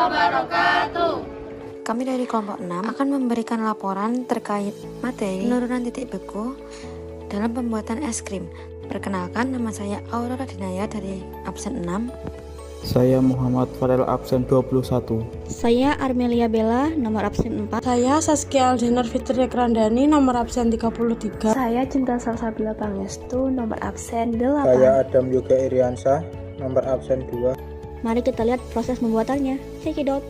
wabarakatuh. Kami dari kelompok 6 akan memberikan laporan terkait materi penurunan titik beku dalam pembuatan es krim. Perkenalkan, nama saya Aurora Dinaya dari absen 6. Saya Muhammad Farel absen 21. Saya Armelia Bella, nomor absen 4. Saya Saskia Aldinar Fitri Krandani, nomor absen 33. Saya Cinta Salsabila Pangestu, nomor absen 8. Saya Adam Yoga Iriansyah, nomor absen 2. Mari kita lihat proses pembuatannya. Cekidot.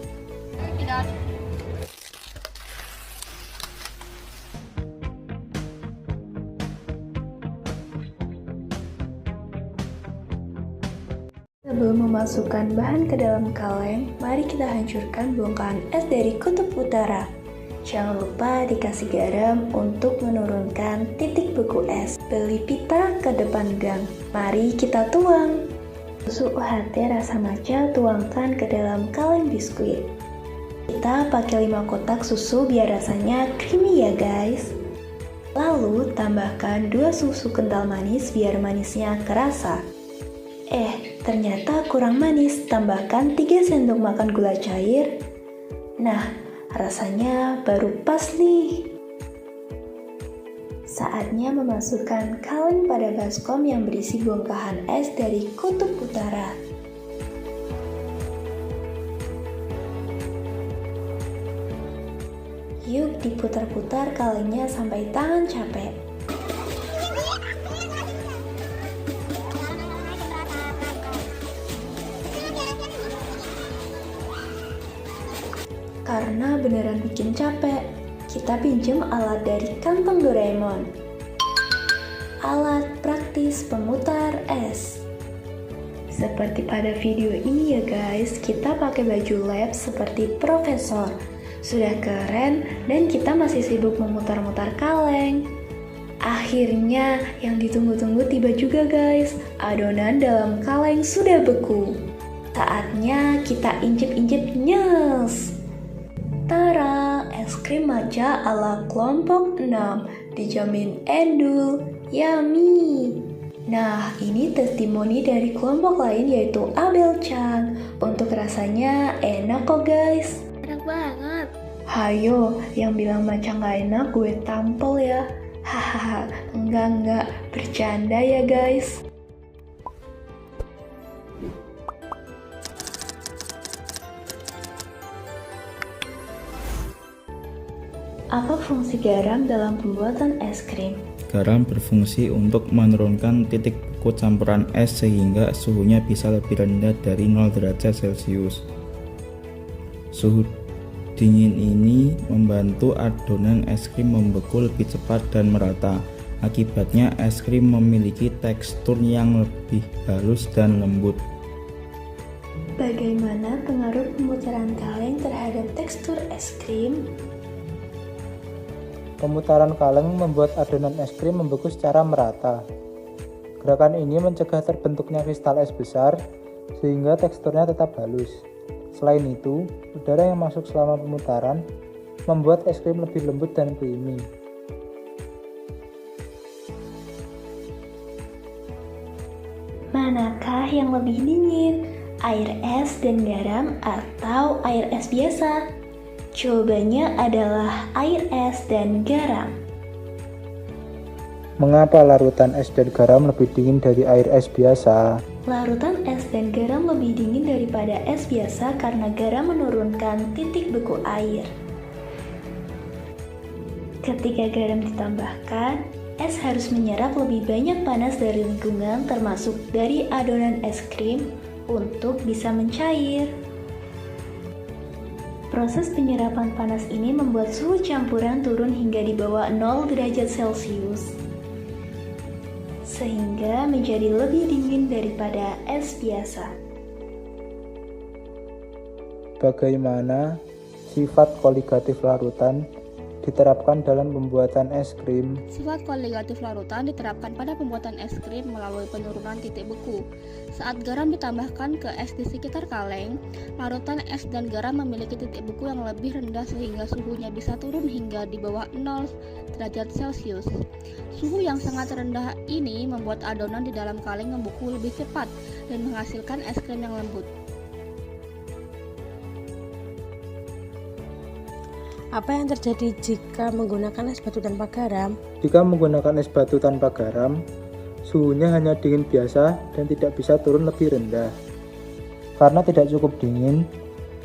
Sebelum memasukkan bahan ke dalam kaleng, mari kita hancurkan bongkahan es dari kutub utara. Jangan lupa dikasih garam untuk menurunkan titik beku es. Beli pita ke depan gang. Mari kita tuang. Susu UHT rasa matcha tuangkan ke dalam kaleng biskuit. Kita pakai 5 kotak susu biar rasanya creamy ya guys. Lalu tambahkan 2 susu kental manis biar manisnya kerasa. Ternyata kurang manis, tambahkan 3 sendok makan gula cair. Nah, rasanya baru pas nih. Saatnya memasukkan kaleng pada baskom yang berisi bongkahan es dari kutub utara. Yuk diputar-putar kalengnya sampai tangan capek. Karena beneran bikin capek, kita pinjem alat dari kantong Doraemon. Alat praktis pemutar es. Seperti pada video ini ya guys, kita pakai baju lab seperti profesor. Sudah keren dan kita masih sibuk memutar-mutar kaleng. Akhirnya yang ditunggu-tunggu tiba juga guys. Adonan dalam kaleng sudah beku. Saatnya kita injek-injek nyes. Tara, es krim matcha ala kelompok 6, dijamin endul, yummy. Nah, ini testimoni dari kelompok lain yaitu Abel Chang. Untuk rasanya enak kok guys. Enak banget. Hayo, yang bilang matcha nggak enak gue tampol ya. Hahaha, enggak, bercanda ya guys. Apa fungsi garam dalam pembuatan es krim? Garam berfungsi untuk menurunkan titik beku campuran es sehingga suhunya bisa lebih rendah dari 0 derajat Celcius. Suhu dingin ini membantu adonan es krim membeku lebih cepat dan merata. Akibatnya es krim memiliki tekstur yang lebih halus dan lembut. Bagaimana pengaruh pemutaran kaleng terhadap tekstur es krim? Pemutaran kaleng membuat adonan es krim membeku secara merata. Gerakan ini mencegah terbentuknya kristal es besar, sehingga teksturnya tetap halus. Selain itu, udara yang masuk selama pemutaran membuat es krim lebih lembut dan creamy. Manakah yang lebih dingin? Air es dan garam atau air es biasa? Jawabannya adalah air es dan garam. Mengapa larutan es dan garam lebih dingin dari air es biasa? Larutan es dan garam lebih dingin daripada es biasa karena garam menurunkan titik beku air. Ketika garam ditambahkan, es harus menyerap lebih banyak panas dari lingkungan termasuk dari adonan es krim untuk bisa mencair. Proses penyerapan panas ini membuat suhu campuran turun hingga di bawah 0 derajat Celcius, sehingga menjadi lebih dingin daripada es biasa. Bagaimana sifat koligatif larutan diterapkan dalam pembuatan es krim? Sifat koligatif larutan diterapkan pada pembuatan es krim melalui penurunan titik beku. Saat garam ditambahkan ke es di sekitar kaleng, larutan es dan garam memiliki titik beku yang lebih rendah sehingga suhunya bisa turun hingga di bawah 0 derajat Celcius. Suhu yang sangat rendah ini membuat adonan di dalam kaleng membeku lebih cepat dan menghasilkan es krim yang lembut. Apa yang terjadi jika menggunakan es batu tanpa garam? Jika menggunakan es batu tanpa garam, suhunya hanya dingin biasa dan tidak bisa turun lebih rendah. Karena tidak cukup dingin,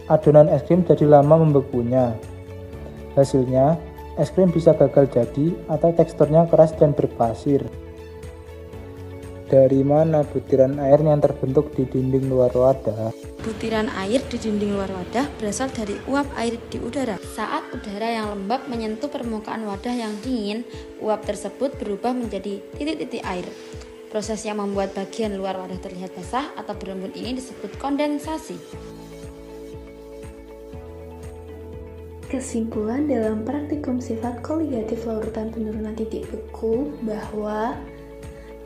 adonan es krim jadi lama membekunya. Hasilnya, es krim bisa gagal jadi atau teksturnya keras dan berpasir. Dari mana butiran air yang terbentuk di dinding luar wadah? Butiran air di dinding luar wadah berasal dari uap air di udara. Saat udara yang lembab menyentuh permukaan wadah yang dingin, uap tersebut berubah menjadi titik-titik air. Proses yang membuat bagian luar wadah terlihat basah atau berembun ini disebut kondensasi. Kesimpulan dalam praktikum sifat koligatif larutan penurunan titik beku bahwa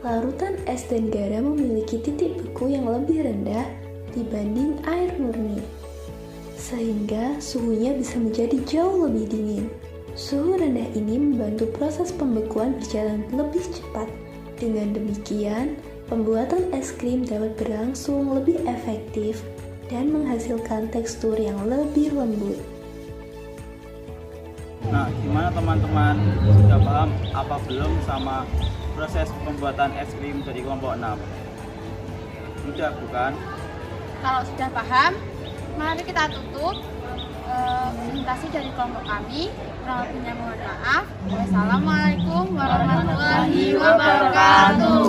larutan es dan garam memiliki titik beku yang lebih rendah dibanding air murni, sehingga suhunya bisa menjadi jauh lebih dingin. Suhu rendah ini membantu proses pembekuan berjalan lebih cepat. Dengan demikian, pembuatan es krim dapat berlangsung lebih efektif dan menghasilkan tekstur yang lebih lembut. Nah, gimana teman-teman? Sudah paham apa belum sama proses pembuatan es krim dari kelompok 6? Mudah bukan? Kalau sudah paham, mari kita tutup presentasi dari kelompok kami. Kurang lebihnya mohon maaf. Wassalamualaikum warahmatullahi wabarakatuh.